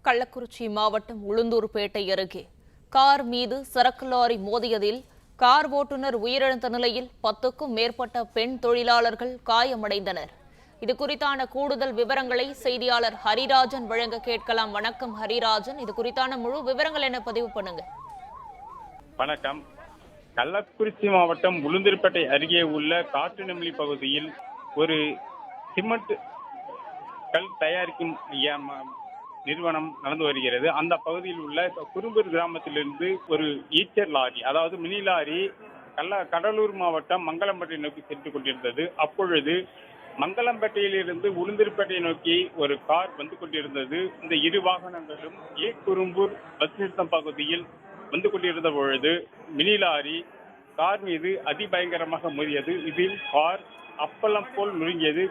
கள்ளக்குறிச்சி மாவட்டம் உளுந்தூர்பேட்டை அருகே கார் மீது சரக்கு லாரி மோதியதில் கார் ஓட்டுநர் உயிரிழந்த நிலையில் 10க்கும் மேற்பட்ட பெண் தொழிலாளர்கள் காயமடைந்தனர். இது குறித்தான கூடுதல் விவரங்களை செய்தியாளர் ஹரிராஜன் வழங்க கேட்கலாம். வணக்கம் ஹரிராஜன், இது குறித்தான முழு விவரங்கள் என்ன பதிவு பண்ணுங்க. வணக்கம். கள்ளக்குறிச்சி மாவட்டம் உளுந்தூர்பேட்டை அருகே உள்ள காட்டுநெமிலி பகுதியில் ஒரு சிமெண்ட் கல் தயாரிக்கும் நிறுவனம் நடந்து வருகிறது. அந்த பகுதியில் உள்ள குறும்பூர் கிராமத்திலிருந்து ஒரு ஈச்சர் லாரி, அதாவது மினி லாரி கடலூர் மாவட்டம் மங்களம்பேட்டை நோக்கி சென்று கொண்டிருந்தது. அப்பொழுது மங்களம்பேட்டையிலிருந்து உளுந்தூர்பேட்டை நோக்கி ஒரு கார் வந்து கொண்டிருந்தது. இந்த இரு வாகனங்களும் குறும்பூர் பஸ் நிறுத்தம் பகுதியில் வந்து கொண்டிருந்த பொழுது மினி லாரி கார் மீது அதிபயங்கரமாக மோதியது. இதில் கார் அப்பளம் போல் நுழைஞ்சது.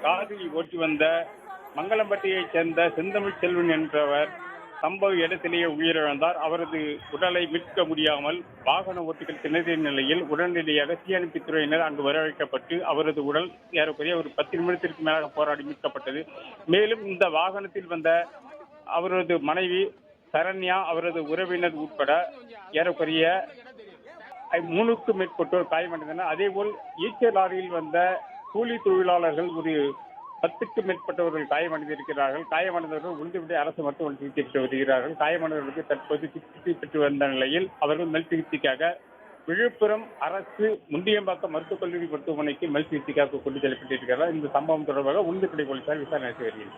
காரில் ஓட்டி வந்த மங்களம்பட்டியைச் சேர்ந்த செந்தமிழ் செல்வன் என்றவர் சம்பவ இடத்திலேயே உயிரிழந்தார். அவரது உடலை மீட்க முடியாமல் வாகன ஓட்டிகள் திணறிய நிலையில் உடனடியாக தீயணைப்புத் துறையினர் அங்கு வரவழைக்கப்பட்டு அவரது உடல் ஏறக்குறைய ஒரு 10 நிமிடத்திற்கு மேலாக போராடி மீட்கப்பட்டது. மேலும் இந்த வாகனத்தில் வந்த அவரது மனைவி சரண்யா, அவரது உறவினர் உட்பட ஏறக்குறைய 3க்கும் மேற்பட்டோர் காயமடைந்தனர். அதேபோல் ஈச்சர் லாரியில் வந்த கூலி தொழிலாளர்கள் ஒரு 10க்கும் மேற்பட்டவர்கள் காயமடைந்திருக்கிறார்கள். காயமடைந்தவர்கள் உளுந்தூர்பேட்டை அரசு மருத்துவமனை சிகிச்சை பெற்று வருகிறார்கள். காயமடைந்தவர்களுக்கு தற்போது சிகிச்சை பெற்று வந்த நிலையில் அவர்கள் மேல் சிகிச்சைக்காக விழுப்புரம் அரசு முண்டியம்பாக்கம் மருத்துவக் கல்லூரி மருத்துவமனைக்கு மேல் சிகிச்சைக்காக கொண்டு செல்லப்பட்டிருக்கிறார்கள். இந்த சம்பவம் தொடர்பாக உளுந்தூர்பேட்டை போலீசார் விசாரணை நடத்தி வருகிறது.